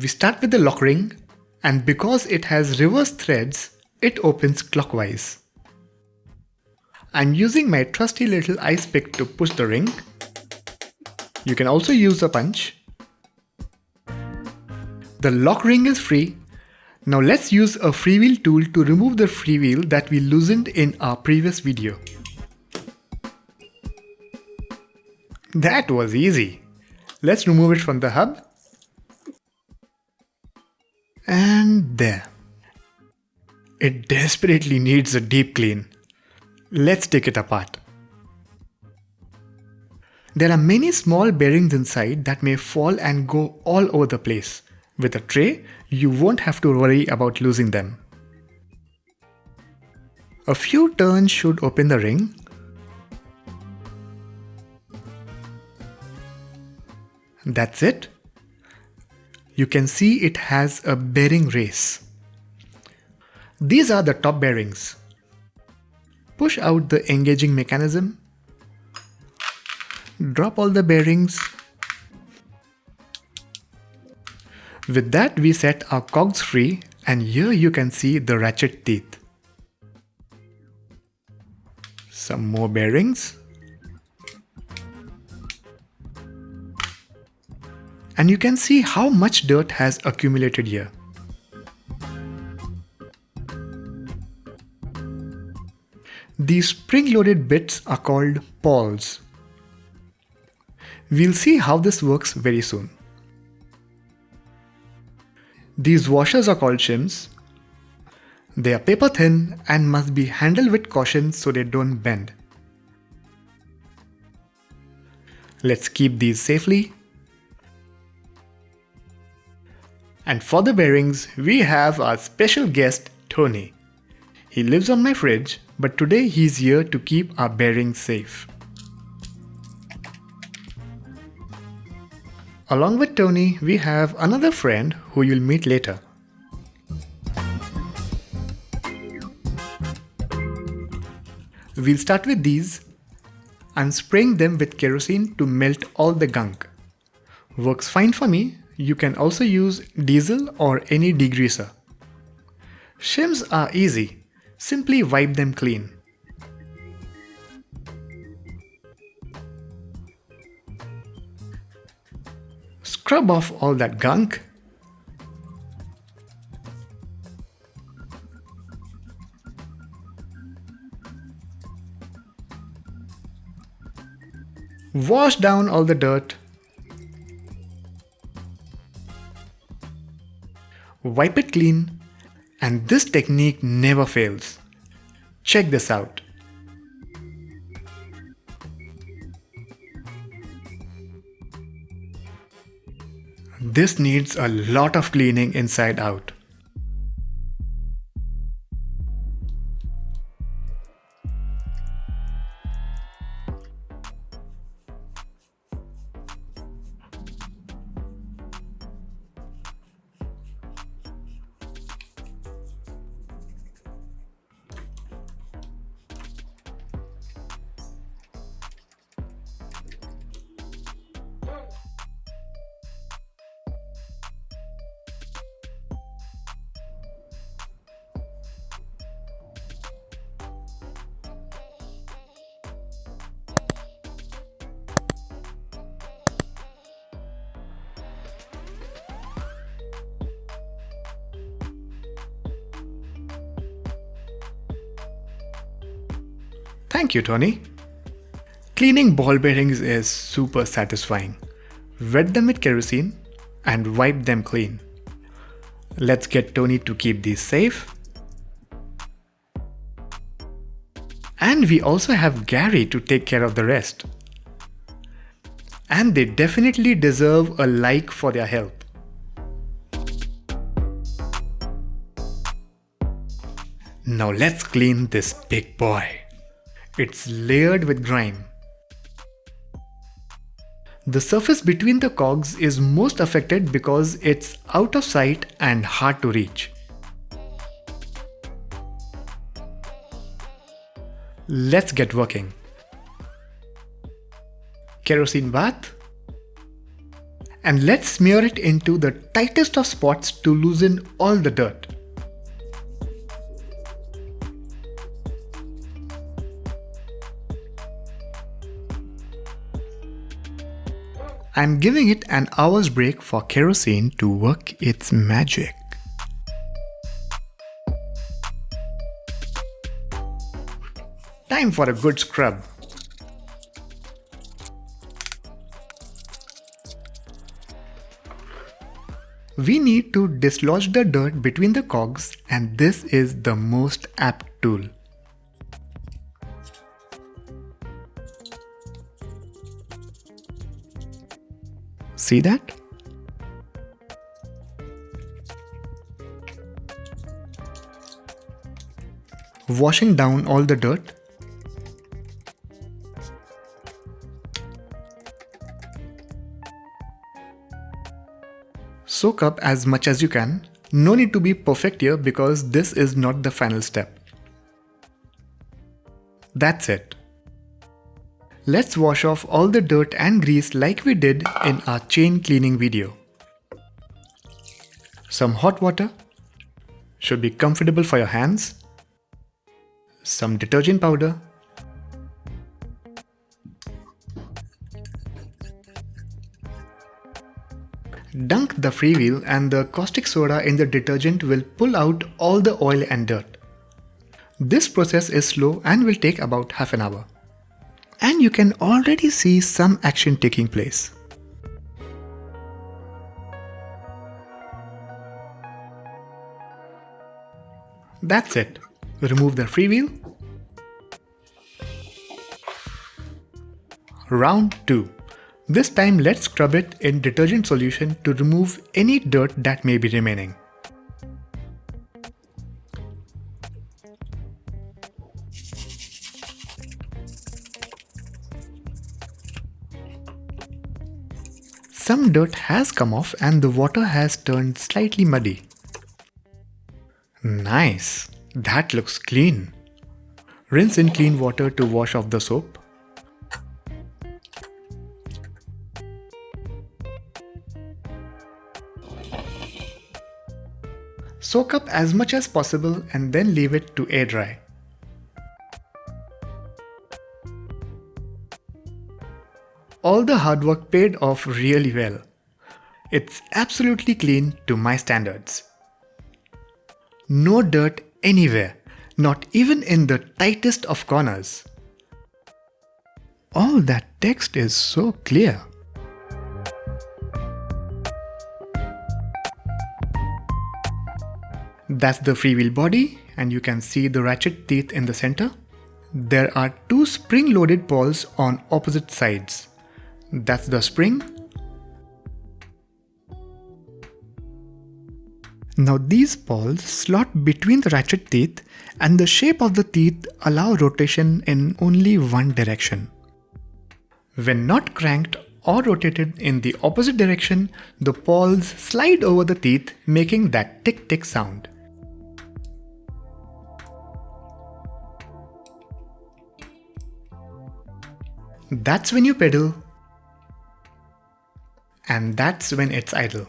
We start with the lock ring, and because it has reverse threads, it opens clockwise. I'm using my trusty little ice pick to push the ring. You can also use a punch. The lock ring is free. Now let's use a freewheel tool to remove the freewheel that we loosened in our previous video. That was easy. Let's remove it from the hub. And there. It desperately needs a deep clean. Let's take it apart. There are many small bearings inside that may fall and go all over the place. With a tray, you won't have to worry about losing them. A few turns should open the ring. That's it. You can see it has a bearing race. These are the top bearings. Push out the engaging mechanism. Drop all the bearings. With that, we set our cogs free, and here you can see the ratchet teeth. Some more bearings. And you can see how much dirt has accumulated here. These spring-loaded bits are called pawls. We'll see how this works very soon. These washers are called shims. They are paper thin and must be handled with caution so they don't bend. Let's keep these safely. And for the bearings, we have our special guest, Tony. He lives on my fridge, but today he's here to keep our bearings safe. Along with Tony, we have another friend who you'll meet later. We'll start with these. I'm spraying them with kerosene to melt all the gunk. Works fine for me. You can also use diesel or any degreaser. Shims are easy. Simply wipe them clean. Scrub off all that gunk. Wash down all the dirt. Wipe it clean. And this technique never fails. Check this out. This needs a lot of cleaning inside out. Thank you, Tony. Cleaning ball bearings is super satisfying. Wet them with kerosene and wipe them clean. Let's get Tony to keep these safe. And we also have Gary to take care of the rest. And they definitely deserve a like for their help. Now let's clean this big boy. It's layered with grime. The surface between the cogs is most affected because it's out of sight and hard to reach. Let's get working. Kerosene bath And let's smear it into the tightest of spots to loosen all the dirt. I'm giving it an hour's break for kerosene to work its magic. Time for a good scrub. We need to dislodge the dirt between the cogs, and this is the most apt tool. See that? Washing down all the dirt. Soak up as much as you can. No need to be perfect here because this is not the final step. That's it. Let's wash off all the dirt and grease like we did in our chain cleaning video. Some hot water. Should be comfortable for your hands. Some detergent powder. Dunk the Freewheel and the caustic soda in the detergent will pull out all the oil and dirt. This process is slow and will take about half an hour. And you can already see some action taking place. That's it. Remove the Freewheel. Round 2. This time let's scrub it in detergent solution to remove any dirt that may be remaining. Some dirt has come off and the water has turned slightly muddy. Nice! That looks clean. Rinse in clean water to wash off the soap. Soak up as much as possible and then leave it to air dry. All the hard work paid off really well. It's absolutely clean to my standards. No dirt anywhere, not even in the tightest of corners. All that text is so clear. That's the Freewheel body, and you can see the ratchet teeth in the center. There are two spring-loaded balls on opposite sides. That's the spring. Now these balls slot between the ratchet teeth, and the shape of the teeth allow rotation in only one direction. When not cranked or rotated in the opposite direction, the balls slide over the teeth, making that tick-tick sound. That's when you pedal, and that's when it's idle.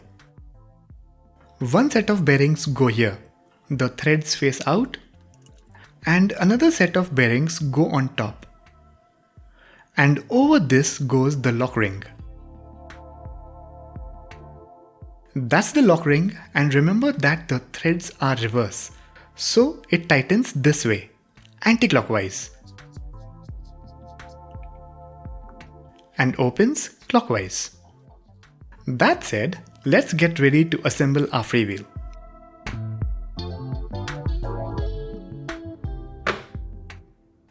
One set of bearings go here, the threads face out, and another set of bearings go on top. And over this goes the lock ring. That's the lock ring, and remember that the threads are reverse, so it tightens this way, anti-clockwise, and opens clockwise. That said, let's get ready to assemble our Freewheel.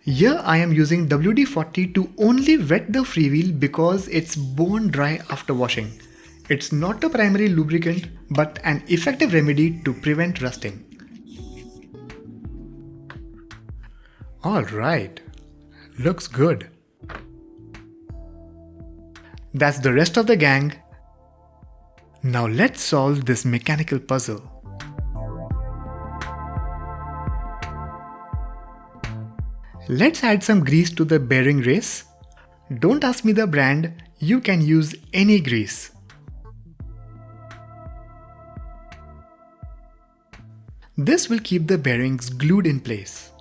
Here I am using WD-40 to only wet the Freewheel because it's bone dry after washing. It's not a primary lubricant but an effective remedy to prevent rusting. Alright, looks good. That's the rest of the gang. Now let's solve this mechanical puzzle. Let's add some grease to the bearing race. Don't ask me the brand, you can use any grease. This will keep the bearings glued in place.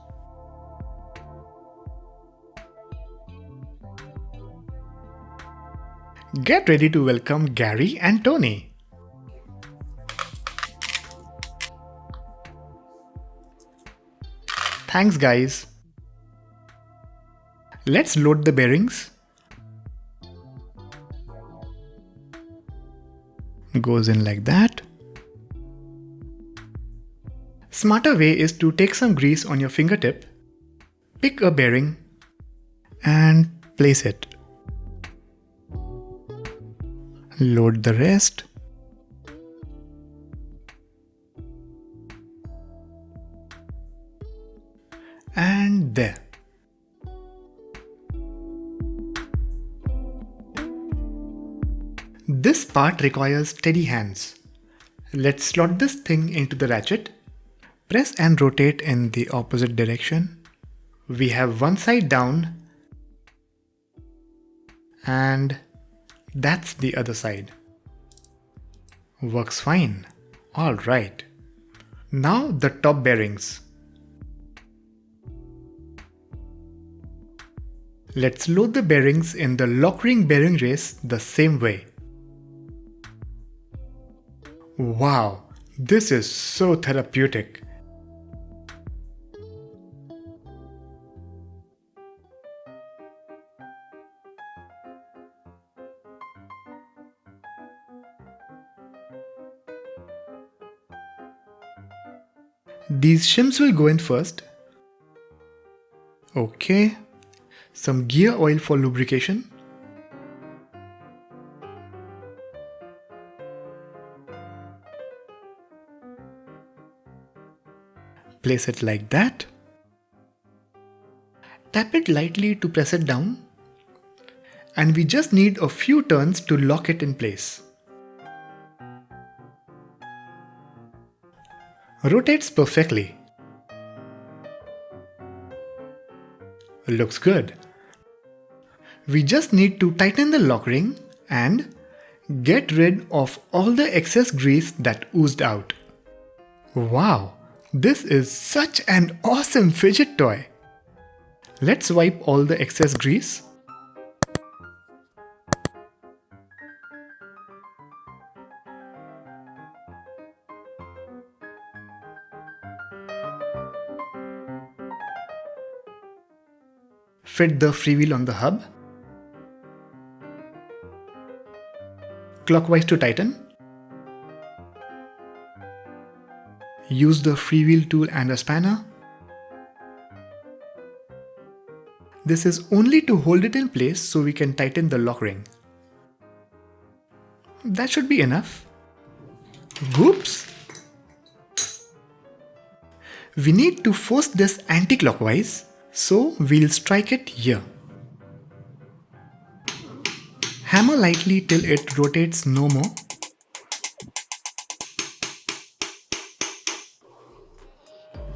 Get ready to welcome Gary and Tony. Thanks guys. Let's load the bearings. Goes in like that. Smarter way is to take some grease on your fingertip, pick a bearing and place it. Load the rest. And there. This part requires steady hands. Let's slot this thing into the ratchet. Press and rotate in the opposite direction. We have one side down and that's the other side. Works fine. Alright. Now the top bearings. Let's load the bearings in the lock ring bearing race the same way. Wow, this is so therapeutic. These shims will go in first. Okay. Some gear oil for lubrication. Place it like that. Tap it lightly to press it down. And we just need a few turns to lock it in place. Rotates perfectly. Looks good. We just need to tighten the lock ring and get rid of all the excess grease that oozed out. Wow, this is such an awesome fidget toy. Let's wipe all the excess grease. Fit the freewheel on the hub. Clockwise to tighten. Use the freewheel tool and a spanner. This is only to hold it in place so we can tighten the lock ring. That should be enough. Whoops! We need to force this anti-clockwise. So we'll strike it here. Hammer lightly till it rotates no more.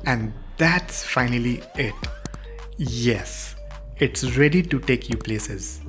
And that's finally it. Yes, it's ready to take you places.